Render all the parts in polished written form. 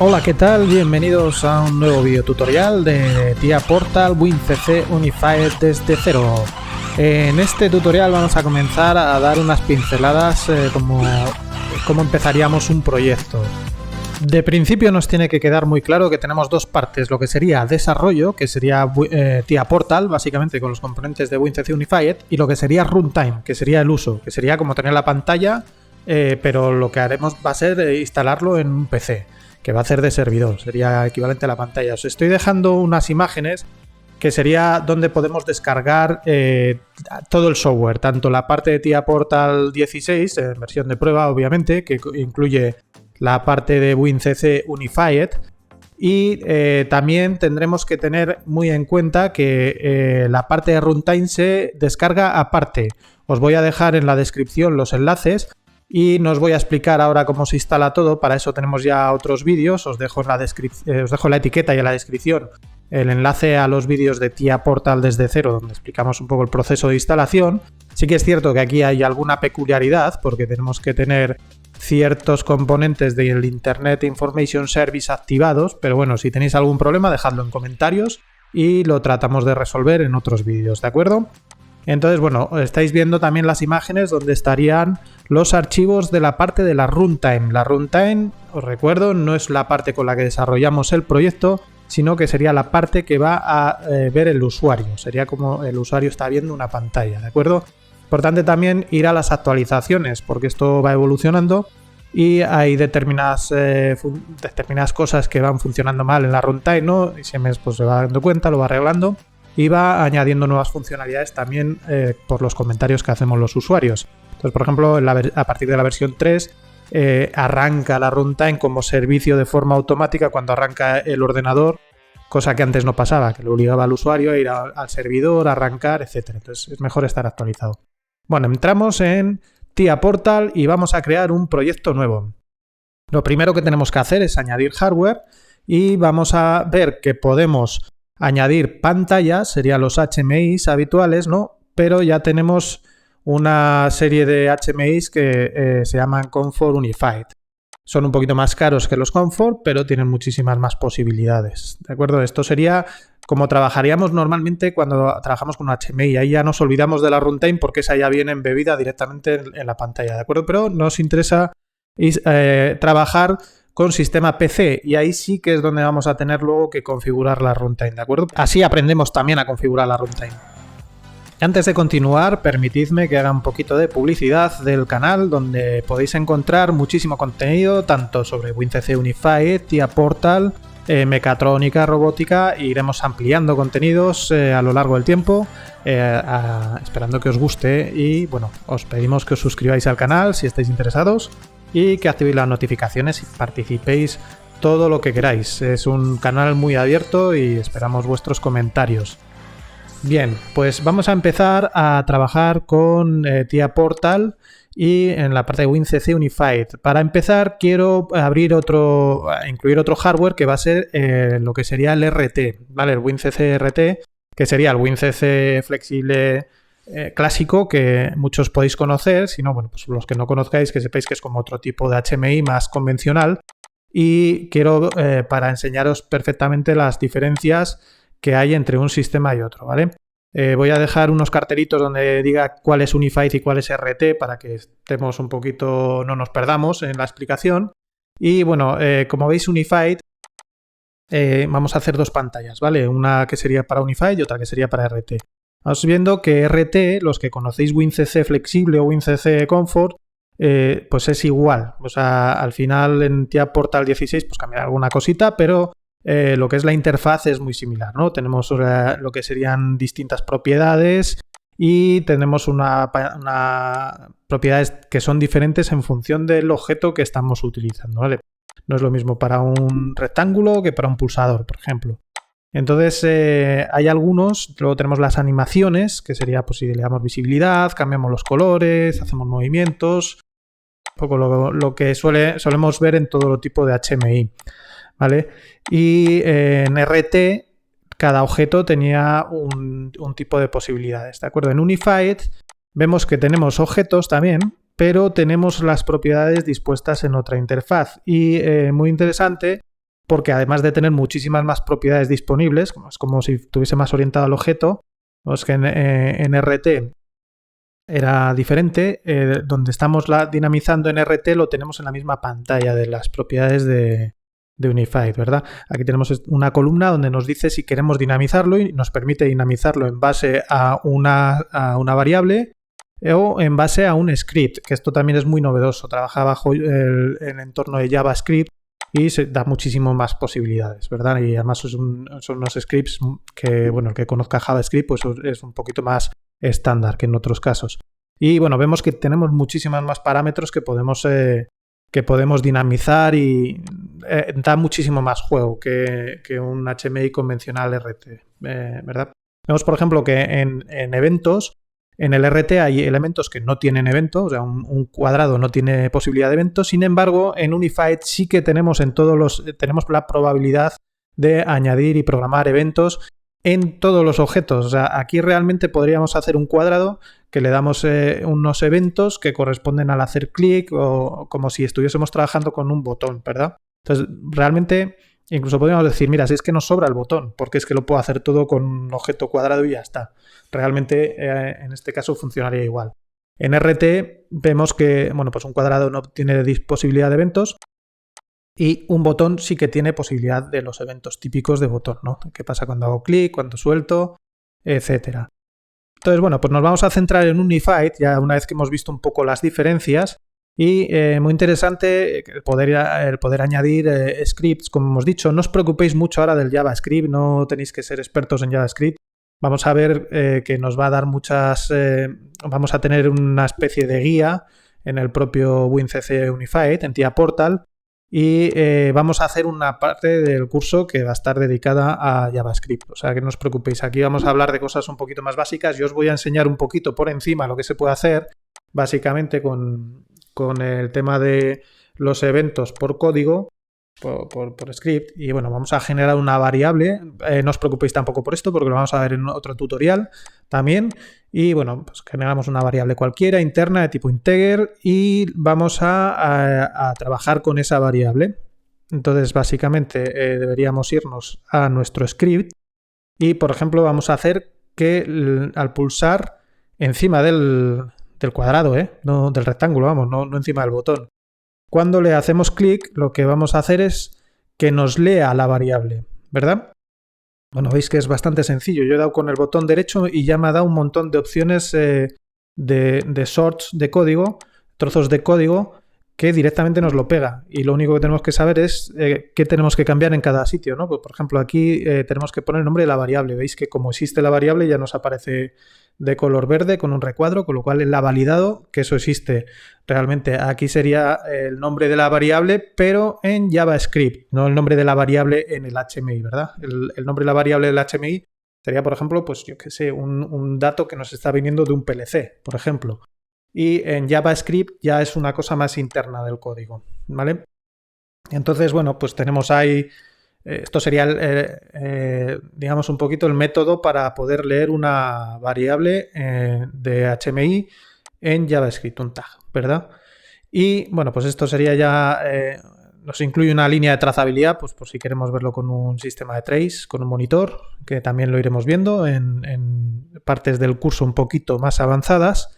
Hola, ¿qué tal? Bienvenidos a un nuevo video tutorial de TIA Portal WinCC Unified desde cero. En este tutorial vamos a comenzar a dar unas pinceladas cómo empezaríamos un proyecto. De principio nos tiene que quedar muy claro que tenemos dos partes, lo que sería desarrollo, que sería TIA Portal, básicamente con los componentes de WinCC Unified, y lo que sería runtime, que sería el uso, que sería como tener la pantalla, pero lo que haremos va a ser instalarlo en un PC, que va a hacer de servidor, sería equivalente a la pantalla. Os estoy dejando unas imágenes que sería donde podemos descargar todo el software, tanto la parte de TIA Portal 16, en versión de prueba obviamente, que incluye la parte de WinCC Unified, y también tendremos que tener muy en cuenta que la parte de runtime se descarga aparte. Os voy a dejar en la descripción los enlaces y no os voy a explicar ahora cómo se instala todo, para eso tenemos ya otros vídeos. Os dejo en la etiqueta y en la descripción el enlace a los vídeos de TIA Portal desde cero, donde explicamos un poco el proceso de instalación. Sí que es cierto que aquí hay alguna peculiaridad, porque tenemos que tener ciertos componentes del Internet Information Service activados, pero bueno, si tenéis algún problema dejadlo en comentarios y lo tratamos de resolver en otros vídeos, ¿de acuerdo? Entonces, bueno, estáis viendo también las imágenes donde estarían los archivos de la parte de la runtime. La runtime, os recuerdo, no es la parte con la que desarrollamos el proyecto, sino que sería la parte que va a ver el usuario. Sería como el usuario está viendo una pantalla, ¿de acuerdo? Importante también ir a las actualizaciones, porque esto va evolucionando y hay determinadas cosas que van funcionando mal en la runtime, ¿no? Y Siemens pues se va dando cuenta, lo va arreglando y va añadiendo nuevas funcionalidades también por los comentarios que hacemos los usuarios. Entonces, por ejemplo, a partir de la versión 3 arranca la runtime como servicio de forma automática cuando arranca el ordenador, cosa que antes no pasaba, que le obligaba al usuario a ir al servidor, a arrancar, etc. Entonces es mejor estar actualizado. Bueno, entramos en TIA Portal y vamos a crear un proyecto nuevo. Lo primero que tenemos que hacer es añadir hardware y vamos a ver que podemos añadir pantallas, serían los HMIs habituales, ¿no? Pero ya tenemos una serie de HMIs que se llaman Comfort Unified. Son un poquito más caros que los Comfort, pero tienen muchísimas más posibilidades, ¿de acuerdo? Esto sería como trabajaríamos normalmente cuando trabajamos con un HMI. Ahí ya nos olvidamos de la runtime porque esa ya viene embebida directamente en la pantalla, ¿de acuerdo? Pero nos interesa trabajar con sistema PC, y ahí sí que es donde vamos a tener luego que configurar la runtime, ¿de acuerdo? Así aprendemos también a configurar la runtime. Antes de continuar, permitidme que haga un poquito de publicidad del canal, donde podéis encontrar muchísimo contenido, tanto sobre WinCC Unified, TIA Portal, mecatrónica, robótica, e iremos ampliando contenidos a lo largo del tiempo, esperando que os guste. Y bueno, os pedimos que os suscribáis al canal si estáis interesados y que activéis las notificaciones y participéis todo lo que queráis. Es un canal muy abierto y esperamos vuestros comentarios. Bien, pues vamos a empezar a trabajar con TIA Portal y en la parte de WinCC Unified. Para empezar quiero incluir otro hardware que va a ser lo que sería el RT, ¿vale? El WinCC RT, que sería el WinCC flexible clásico, que muchos podéis conocer. Si no, bueno, pues los que no conozcáis, que sepáis que es como otro tipo de HMI más convencional, y quiero para enseñaros perfectamente las diferencias que hay entre un sistema y otro, ¿vale? Voy a dejar unos cartelitos donde diga cuál es Unified y cuál es RT, para que estemos un poquito, no nos perdamos en la explicación. Y bueno, como veis, Unified, vamos a hacer dos pantallas, ¿vale? Una que sería para Unified y otra que sería para RT. Vamos viendo que RT, los que conocéis WinCC flexible o WinCC Comfort, pues es igual. O sea, al final en TIA Portal 16 pues cambia alguna cosita, pero lo que es la interfaz es muy similar, ¿no? Tenemos lo que serían distintas propiedades y tenemos propiedades que son diferentes en función del objeto que estamos utilizando, ¿vale? No es lo mismo para un rectángulo que para un pulsador, por ejemplo. Entonces hay algunos, luego tenemos las animaciones, que sería pues si le damos visibilidad, cambiamos los colores, hacemos movimientos, un poco lo que solemos ver en todo tipo de HMI, ¿vale? Y en RT cada objeto tenía un tipo de posibilidades, ¿de acuerdo? En Unified vemos que tenemos objetos también, pero tenemos las propiedades dispuestas en otra interfaz. Y muy interesante porque además de tener muchísimas más propiedades disponibles, es como si estuviese más orientado al objeto, es que en RT era diferente, donde estamos dinamizando en RT lo tenemos en la misma pantalla de las propiedades de Unified, ¿verdad? Aquí tenemos una columna donde nos dice si queremos dinamizarlo y nos permite dinamizarlo en base a una variable o en base a un script, que esto también es muy novedoso, trabaja bajo el entorno de JavaScript y se da muchísimo más posibilidades, ¿verdad? Y además son unos scripts que, bueno, el que conozca JavaScript pues es un poquito más estándar que en otros casos. Y bueno, vemos que tenemos muchísimas más parámetros que podemos dinamizar y da muchísimo más juego que un HMI convencional RT, ¿verdad? Vemos, por ejemplo, que en eventos, en el RT hay elementos que no tienen evento, o sea, un cuadrado no tiene posibilidad de evento. Sin embargo, en Unified sí que tenemos tenemos la probabilidad de añadir y programar eventos en todos los objetos. O sea, aquí realmente podríamos hacer un cuadrado que le damos unos eventos que corresponden al hacer clic o como si estuviésemos trabajando con un botón, ¿verdad? Entonces, realmente, incluso podríamos decir, mira, si es que nos sobra el botón, porque es que lo puedo hacer todo con un objeto cuadrado y ya está. Realmente, en este caso, funcionaría igual. En RT vemos que, bueno, pues un cuadrado no tiene posibilidad de eventos y un botón sí que tiene posibilidad de los eventos típicos de botón, ¿no? ¿Qué pasa cuando hago clic, cuando suelto, etcétera? Entonces, bueno, pues nos vamos a centrar en Unified, ya una vez que hemos visto un poco las diferencias. Y muy interesante el poder añadir scripts, como hemos dicho. No os preocupéis mucho ahora del JavaScript, no tenéis que ser expertos en JavaScript. Vamos a ver que nos va a dar vamos a tener una especie de guía en el propio WinCC Unified, en TIA Portal, y vamos a hacer una parte del curso que va a estar dedicada a JavaScript. O sea que no os preocupéis, aquí vamos a hablar de cosas un poquito más básicas. Yo os voy a enseñar un poquito por encima lo que se puede hacer, básicamente con el tema de los eventos por código, por script. Y bueno, vamos a generar una variable. No os preocupéis tampoco por esto porque lo vamos a ver en otro tutorial también. Y bueno, pues generamos una variable cualquiera interna de tipo integer y vamos a trabajar con esa variable. Entonces, básicamente deberíamos irnos a nuestro script y, por ejemplo, vamos a hacer que al pulsar encima del cuadrado, no del rectángulo, vamos, no encima del botón. Cuando le hacemos clic, lo que vamos a hacer es que nos lea la variable, ¿verdad? Bueno, veis que es bastante sencillo. Yo he dado con el botón derecho y ya me ha dado un montón de opciones de sorts de código, trozos de código, que directamente nos lo pega. Y lo único que tenemos que saber es qué tenemos que cambiar en cada sitio, ¿no? Pues, por ejemplo, aquí tenemos que poner el nombre de la variable. Veis que como existe la variable ya nos aparece de color verde con un recuadro, con lo cual él ha validado que eso existe. Realmente aquí sería el nombre de la variable, pero en JavaScript, no el nombre de la variable en el HMI, ¿verdad? El nombre de la variable del HMI sería, por ejemplo, pues yo qué sé, un dato que nos está viniendo de un PLC, por ejemplo. Y en JavaScript ya es una cosa más interna del código, ¿vale? Entonces, bueno, pues tenemos ahí, esto sería, digamos, un poquito el método para poder leer una variable de HMI en JavaScript, un tag, ¿verdad? Y, bueno, pues esto sería ya, nos incluye una línea de trazabilidad, pues por si queremos verlo con un sistema de trace, con un monitor, que también lo iremos viendo en partes del curso un poquito más avanzadas.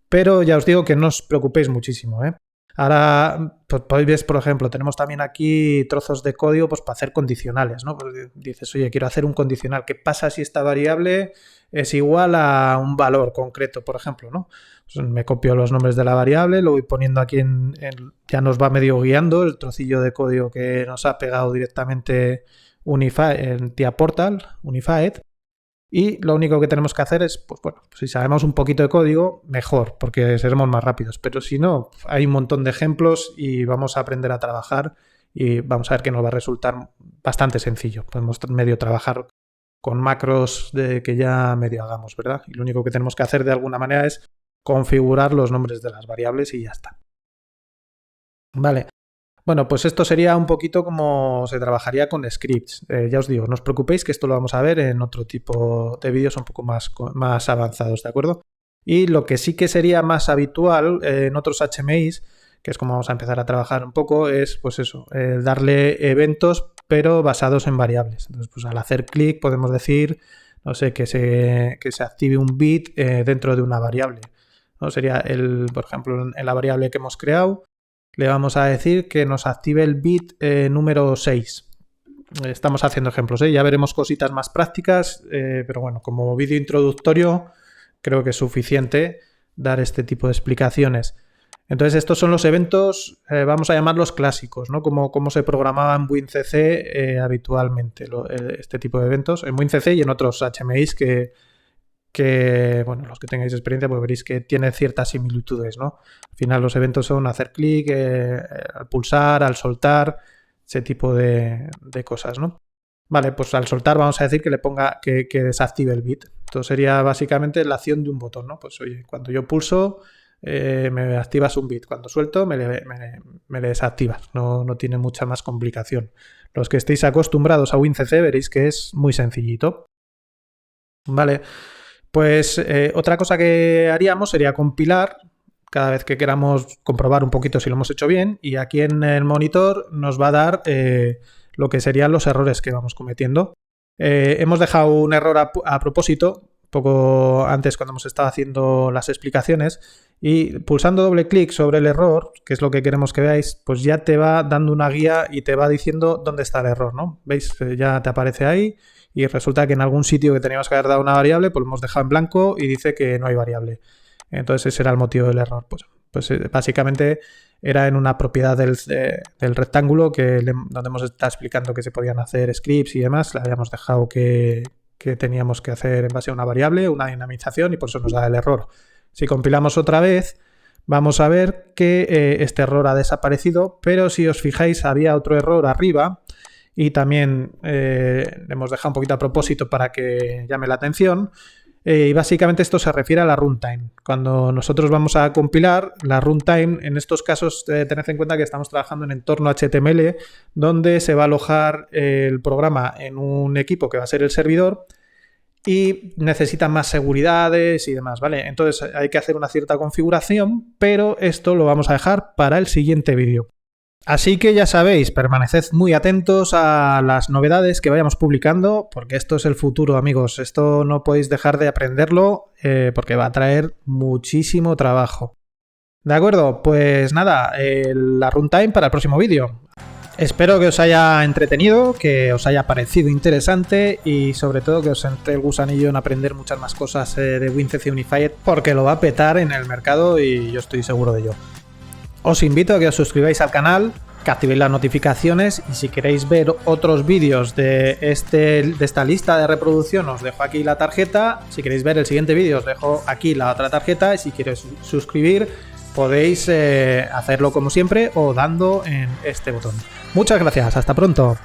Pero ya os digo que no os preocupéis muchísimo, ¿eh? Ahora, pues podéis ver, por ejemplo, tenemos también aquí trozos de código pues, para hacer condicionales, ¿no? Pues dices, oye, quiero hacer un condicional. ¿Qué pasa si esta variable es igual a un valor concreto, por ejemplo, ¿no? Pues me copio los nombres de la variable, lo voy poniendo aquí ya nos va medio guiando el trocillo de código que nos ha pegado directamente en TIA Portal, Unified. Y lo único que tenemos que hacer es, pues bueno, si sabemos un poquito de código, mejor, porque seremos más rápidos. Pero si no, hay un montón de ejemplos y vamos a aprender a trabajar y vamos a ver que nos va a resultar bastante sencillo. Podemos medio trabajar con macros que ya medio hagamos, ¿verdad? Y lo único que tenemos que hacer de alguna manera es configurar los nombres de las variables y ya está. Vale. Bueno, pues esto sería un poquito como se trabajaría con scripts. Ya os digo, no os preocupéis que esto lo vamos a ver en otro tipo de vídeos un poco más avanzados, ¿de acuerdo? Y lo que sí que sería más habitual en otros HMIs, que es como vamos a empezar a trabajar un poco, es pues eso, darle eventos pero basados en variables. Entonces, pues al hacer clic podemos decir, no sé, que se active un bit dentro de una variable, ¿no? Sería, por ejemplo, en la variable que hemos creado, le vamos a decir que nos active el bit número 6. Estamos haciendo ejemplos, ya veremos cositas más prácticas, pero bueno, como vídeo introductorio creo que es suficiente dar este tipo de explicaciones. Entonces estos son los eventos, vamos a llamarlos clásicos, ¿no? Como se programaba en WinCC habitualmente, este tipo de eventos, en WinCC y en otros HMIs que, bueno, los que tengáis experiencia pues veréis que tiene ciertas similitudes, ¿no? Al final los eventos son hacer clic, al pulsar, al soltar, ese tipo de cosas, ¿no? Vale, pues al soltar vamos a decir que le ponga que desactive el bit. Entonces sería básicamente la acción de un botón, ¿no? Pues oye, cuando yo pulso me activas un bit, cuando suelto me le desactivas, no tiene mucha más complicación. Los que estéis acostumbrados a WinCC veréis que es muy sencillito. Vale, pues otra cosa que haríamos sería compilar cada vez que queramos comprobar un poquito si lo hemos hecho bien, y aquí en el monitor nos va a dar lo que serían los errores que vamos cometiendo. Hemos dejado un error a propósito, poco antes cuando hemos estado haciendo las explicaciones, y pulsando doble clic sobre el error, que es lo que queremos que veáis, pues ya te va dando una guía y te va diciendo dónde está el error, ¿no? ¿Veis? Ya te aparece ahí y resulta que en algún sitio que teníamos que haber dado una variable, pues lo hemos dejado en blanco y dice que no hay variable. Entonces ese era el motivo del error. Pues básicamente era en una propiedad del rectángulo donde hemos estado explicando que se podían hacer scripts y demás. Le habíamos dejado que teníamos que hacer en base a una variable, una dinamización, y por eso nos da el error. Si compilamos otra vez, vamos a ver que este error ha desaparecido, pero si os fijáis había otro error arriba y también le hemos dejado un poquito a propósito para que llame la atención. Y básicamente esto se refiere a la runtime. Cuando nosotros vamos a compilar, la runtime, en estos casos tened en cuenta que estamos trabajando en entorno HTML, donde se va a alojar el programa en un equipo que va a ser el servidor y necesita más seguridades y demás, ¿vale? Entonces hay que hacer una cierta configuración, pero esto lo vamos a dejar para el siguiente vídeo. Así que ya sabéis, permaneced muy atentos a las novedades que vayamos publicando, porque esto es el futuro, amigos. Esto no podéis dejar de aprenderlo porque va a traer muchísimo trabajo. ¿De acuerdo? Pues nada, la runtime para el próximo vídeo. Espero que os haya entretenido, que os haya parecido interesante y sobre todo que os entre el gusanillo en aprender muchas más cosas de WinCC Unified, porque lo va a petar en el mercado y yo estoy seguro de ello. Os invito a que os suscribáis al canal, que activéis las notificaciones, y si queréis ver otros vídeos de esta lista de reproducción os dejo aquí la tarjeta. Si queréis ver el siguiente vídeo os dejo aquí la otra tarjeta, y si queréis suscribir podéis hacerlo como siempre o dando en este botón. Muchas gracias, hasta pronto.